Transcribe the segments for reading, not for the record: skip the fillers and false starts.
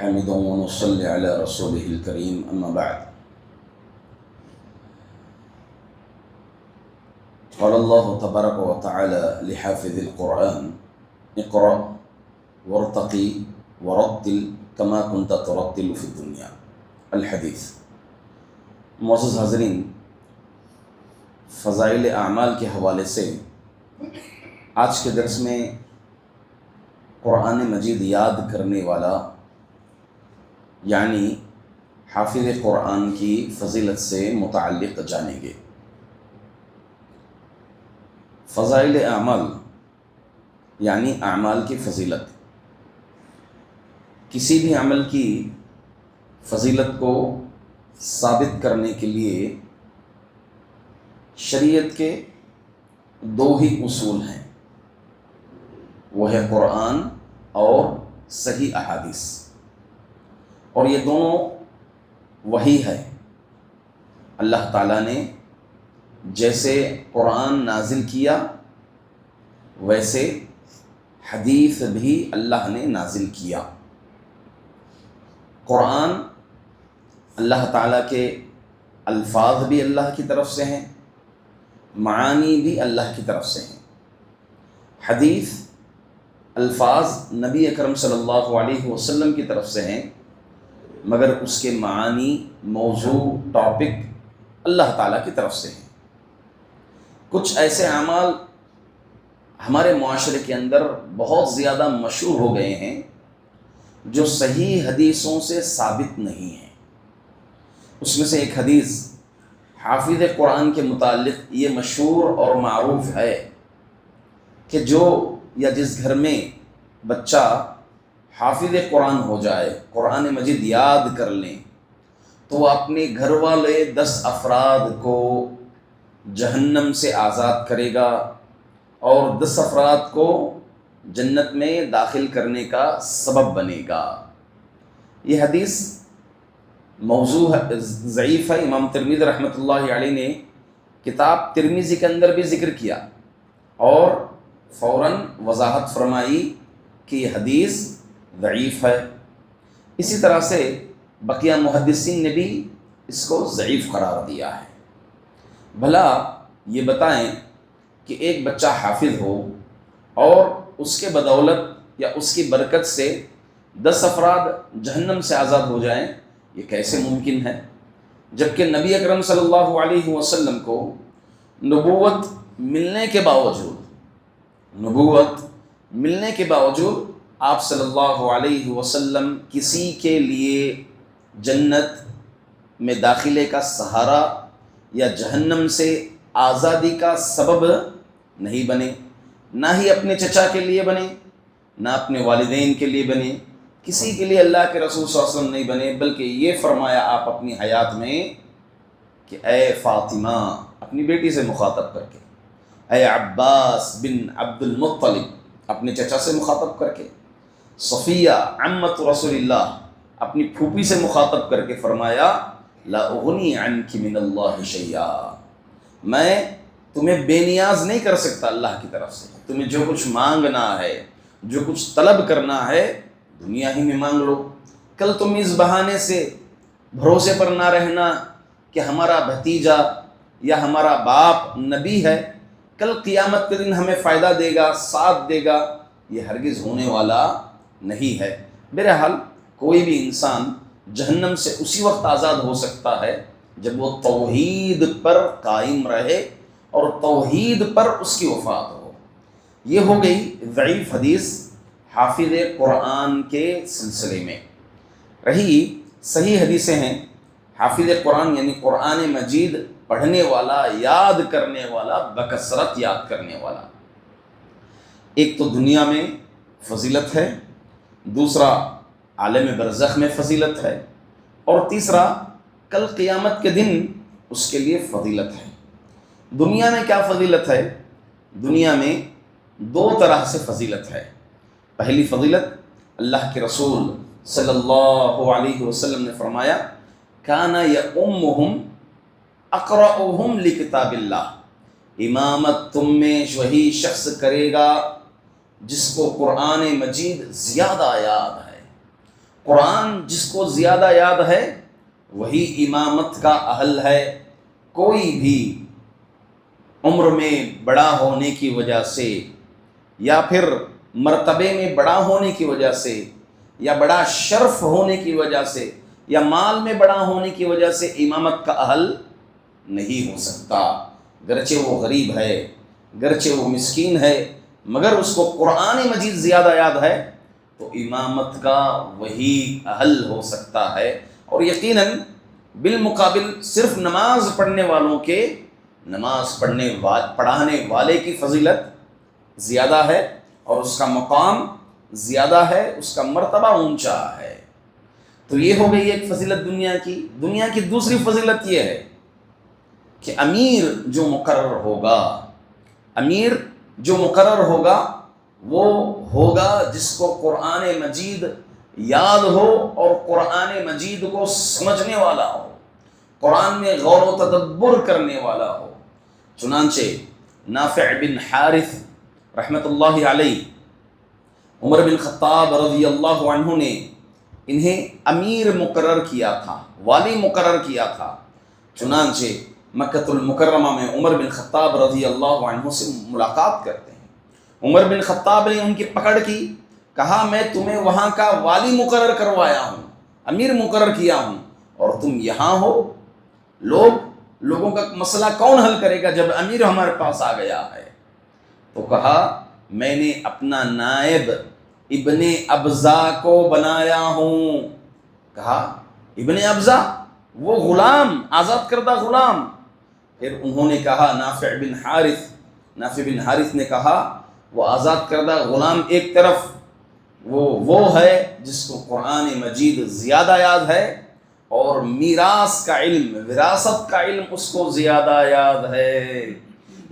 حمدا ونصلي على رسوله الكريم أما بعد. قال الله تبارك وتعالى لحافظ القرآن: اقرأ وارتقي ورتل كما كنت ترتل في الدنيا. الحدیث. معزز حاضرین، فضائل اعمال کے حوالے سے آج کے درس میں قرآن مجید یاد کرنے والا یعنی حافظ قرآن کی فضیلت سے متعلق جانیں گے. فضائل اعمال یعنی اعمال کی فضیلت. کسی بھی عمل کی فضیلت کو ثابت کرنے کے لیے شریعت کے دو ہی اصول ہیں، وہ ہے قرآن اور صحیح احادیث، اور یہ دونوں وحی ہے. اللہ تعالیٰ نے جیسے قرآن نازل کیا ویسے حدیث بھی اللہ نے نازل کیا. قرآن اللہ تعالیٰ کے الفاظ بھی اللہ کی طرف سے ہیں، معانی بھی اللہ کی طرف سے ہیں. حدیث الفاظ نبی اکرم صلی اللہ علیہ وسلم کی طرف سے ہیں، مگر اس کے معانی، موضوع، ٹاپک اللہ تعالیٰ کی طرف سے ہیں. کچھ ایسے اعمال ہمارے معاشرے کے اندر بہت زیادہ مشہور ہو گئے ہیں جو صحیح حدیثوں سے ثابت نہیں ہیں. اس میں سے ایک حدیث حافظ قرآن کے متعلق یہ مشہور اور معروف ہے کہ جو یا جس گھر میں بچہ حافظ قرآن ہو جائے، قرآن مجید یاد کر لیں، تو وہ اپنے گھر والے 10 افراد کو جہنم سے آزاد کرے گا اور 10 افراد کو جنت میں داخل کرنے کا سبب بنے گا. یہ حدیث موضوع ضعیف ہے. امام ترمذی رحمۃ اللہ علیہ نے کتاب ترمذی کے اندر بھی ذکر کیا اور فوراً وضاحت فرمائی کہ یہ حدیث ضعیف ہے. اسی طرح سے بقیہ محدثین نے بھی اس کو ضعیف قرار دیا ہے. بھلا یہ بتائیں کہ ایک بچہ حافظ ہو اور اس کے بدولت یا اس کی برکت سے 10 افراد جہنم سے آزاد ہو جائیں، یہ کیسے ممکن ہے؟ جبکہ نبی اکرم صلی اللہ علیہ وسلم کو نبوت ملنے کے باوجود آپ صلی اللہ علیہ وسلم کسی کے لیے جنت میں داخلے کا سہارا یا جہنم سے آزادی کا سبب نہیں بنے، نہ ہی اپنے چچا کے لیے بنے، نہ اپنے والدین کے لیے بنے، کسی کے لیے اللہ کے رسول صلی اللہ علیہ وسلم نہیں بنے، بلکہ یہ فرمایا آپ اپنی حیات میں کہ اے فاطمہ، اپنی بیٹی سے مخاطب کر کے، اے عباس بن عبد المطلب، اپنے چچا سے مخاطب کر کے، صفیہ عمت رسول اللہ، اپنی پھوپھی سے مخاطب کر کے فرمایا لا اغنی عنک من اللہ شیئا، میں تمہیں بے نیاز نہیں کر سکتا اللہ کی طرف سے. تمہیں جو کچھ مانگنا ہے، جو کچھ طلب کرنا ہے، دنیا ہی میں مانگ لو. کل تم اس بہانے سے بھروسے پر نہ رہنا کہ ہمارا بھتیجا یا ہمارا باپ نبی ہے، کل قیامت کے دن ہمیں فائدہ دے گا، ساتھ دے گا، یہ ہرگز ہونے والا نہیں ہے. بہرحال کوئی بھی انسان جہنم سے اسی وقت آزاد ہو سکتا ہے جب وہ توحید پر قائم رہے اور توحید پر اس کی وفات ہو. یہ ہو گئی ضعیف حدیث حافظ قرآن کے سلسلے میں. رہی صحیح حدیثیں ہیں. حافظ قرآن یعنی قرآن مجید پڑھنے والا، یاد کرنے والا، بکثرت یاد کرنے والا. ایک تو دنیا میں فضیلت ہے، دوسرا عالم برزخ میں فضیلت ہے، اور تیسرا کل قیامت کے دن اس کے لیے فضیلت ہے. دنیا میں کیا فضیلت ہے؟ دنیا میں 2 طرح سے فضیلت ہے. پہلی فضیلت اللہ کے رسول صلی اللہ علیہ وسلم نے فرمایا کان یؤمہم اقرأہم لکتاب اللہ، امامت تم میں وہی شخص کرے گا جس کو قرآن مجید زیادہ یاد ہے، قرآن جس کو زیادہ یاد ہے وہی امامت کا اہل ہے۔ کوئی بھی عمر میں بڑا ہونے کی وجہ سے یا پھر مرتبے میں بڑا ہونے کی وجہ سے یا بڑا شرف ہونے کی وجہ سے یا مال میں بڑا ہونے کی وجہ سے امامت کا اہل نہیں ہو سکتا، گرچہ وہ غریب ہے، گرچہ وہ مسکین ہے، مگر اس کو قرآن مجید زیادہ یاد ہے تو امامت کا وہی اہل ہو سکتا ہے۔ اور یقیناً بالمقابل صرف نماز پڑھنے والوں کے نماز پڑھانے والے کی فضیلت زیادہ ہے اور اس کا مقام زیادہ ہے، اس کا مرتبہ اونچا ہے۔ تو یہ ہو گئی ایک فضیلت دنیا کی دوسری فضیلت یہ ہے کہ امیر جو مقرر ہوگا وہ ہوگا جس کو قرآن مجید یاد ہو اور قرآن مجید کو سمجھنے والا ہو، قرآن میں غور و تدبر کرنے والا ہو۔ چنانچہ نافع بن حارث رحمۃ اللہ علیہ، عمر بن خطاب رضی اللہ عنہ نے انہیں امیر مقرر کیا تھا، والی مقرر کیا تھا۔ چنانچہ مکۃ المکرمہ میں عمر بن خطاب رضی اللہ عنہ سے ملاقات کرتے ہیں۔ عمر بن خطاب نے ان کی پکڑ کی، کہا میں تمہیں وہاں کا والی مقرر کروایا ہوں، امیر مقرر کیا ہوں، اور تم یہاں ہو۔ لوگوں کا مسئلہ کون حل کرے گا جب امیر ہمارے پاس آ گیا ہے؟ تو کہا میں نے اپنا نائب ابن ابزا کو بنایا ہوں۔ کہا ابن ابزا، وہ غلام، آزاد کردہ غلام۔ پھر انہوں نے کہا نافع بن حارث نے کہا وہ آزاد کردہ غلام ایک طرف، وہ ہے جس کو قرآن مجید زیادہ یاد ہے اور میراث کا علم، وراثت کا علم اس کو زیادہ یاد ہے۔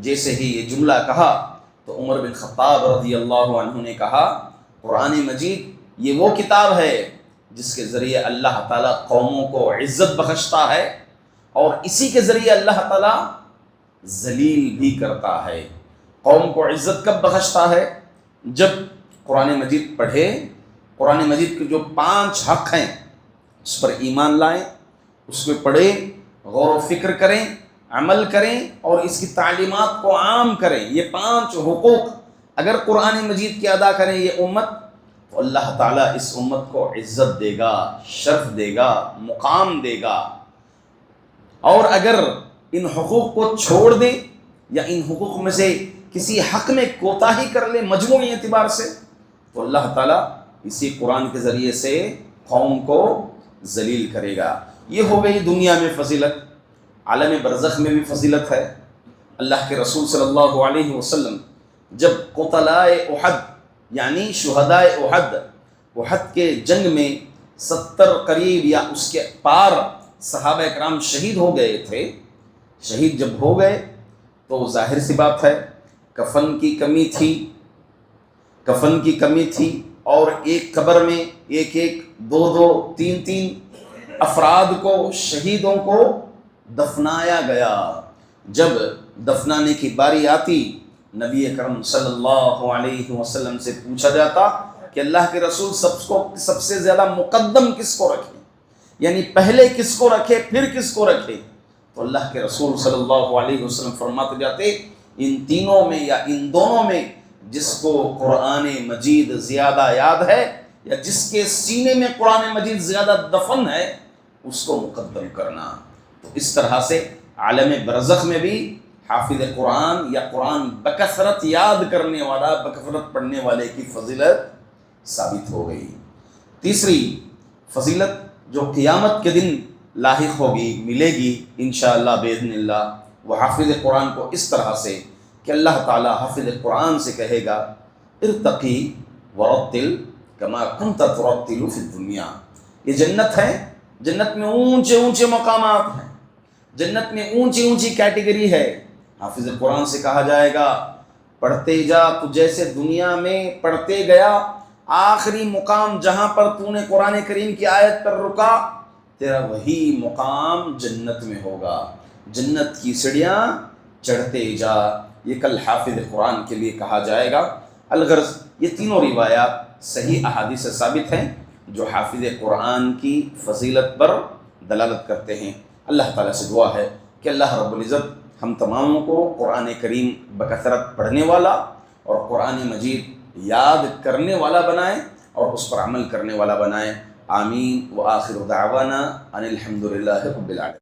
جیسے ہی یہ جملہ کہا تو عمر بن خطاب رضی اللہ عنہ نے کہا قرآن مجید یہ وہ کتاب ہے جس کے ذریعے اللہ تعالیٰ قوموں کو عزت بخشتا ہے اور اسی کے ذریعے اللہ تعالیٰ ذلیل بھی کرتا ہے۔ قوم کو عزت کب بخشتا ہے؟ جب قرآن مجید پڑھے، قرآن مجید کے جو 5 حق ہیں اس پر ایمان لائیں، اس کو پڑھیں، غور و فکر کریں، عمل کریں اور اس کی تعلیمات کو عام کریں۔ یہ 5 حقوق اگر قرآن مجید کی ادا کریں یہ امت، تو اللہ تعالیٰ اس امت کو عزت دے گا، شرف دے گا، مقام دے گا۔ اور اگر ان حقوق کو چھوڑ دیں یا ان حقوق میں سے کسی حق میں کوتاہی کر لیں مجموعی اعتبار سے، تو اللہ تعالیٰ اسی قرآن کے ذریعے سے قوم کو ذلیل کرے گا۔ یہ ہو گئی دنیا میں فضیلت۔ عالم برزخ میں بھی فضیلت ہے۔ اللہ کے رسول صلی اللہ علیہ وسلم جب قتلاء احد یعنی شہداء احد کے جنگ میں 70 قریب یا اس کے پار صحابہ کرام شہید ہو گئے تھے، شہید جب ہو گئے تو ظاہر سی بات ہے کفن کی کمی تھی اور ایک قبر میں ایک 2 3 افراد کو، شہیدوں کو دفنایا گیا۔ جب دفنانے کی باری آتی نبی اکرم صلی اللہ علیہ وسلم سے پوچھا جاتا کہ اللہ کے رسول سب سے زیادہ مقدم کس کو رکھے، یعنی پہلے کس کو رکھے پھر کس کو رکھے؟ تو اللہ کے رسول صلی اللہ علیہ وسلم فرماتے جاتے ان تینوں میں یا ان دونوں میں جس کو قرآن مجید زیادہ یاد ہے یا جس کے سینے میں قرآن مجید زیادہ دفن ہے اس کو مقدم کرنا۔ تو اس طرح سے عالم برزخ میں بھی حافظ قرآن یا قرآن بکثرت یاد کرنے والا، بکثرت پڑھنے والے کی فضیلت ثابت ہو گئی۔ تیسری فضیلت جو قیامت کے دن لاحق ہوگی، ملے گی انشاءاللہ باذن اللہ، وہ حافظ قرآن کو اس طرح سے کہ اللہ تعالی حافظ قرآن سے کہے گا ارتقی ورتل کما کنت ترتل فی الدنیا۔ یہ جنت ہے، جنت میں اونچے اونچے مقامات ہیں، جنت میں اونچی اونچی کیٹیگری ہے۔ حافظ قرآن سے کہا جائے گا پڑھتے جا، تو جیسے دنیا میں پڑھتے گیا آخری مقام جہاں پر تو نے قرآن کریم کی آیت پر رکا، تیرا وہی مقام جنت میں ہوگا۔ جنت کی سیڑھیاں چڑھتے جا، یہ کل حافظ قرآن کے لیے کہا جائے گا۔ الغرض یہ تینوں روایات صحیح احادیث سے ثابت ہیں جو حافظ قرآن کی فضیلت پر دلالت کرتے ہیں۔ اللہ تعالیٰ سے دعا ہے کہ اللہ رب العزت ہم تماموں کو قرآن کریم بکثرت پڑھنے والا اور قرآن مجید یاد کرنے والا بنائے اور اس پر عمل کرنے والا بنائے۔ آمین۔ وآخر دعوانا ان الحمد للہ رب العالمین۔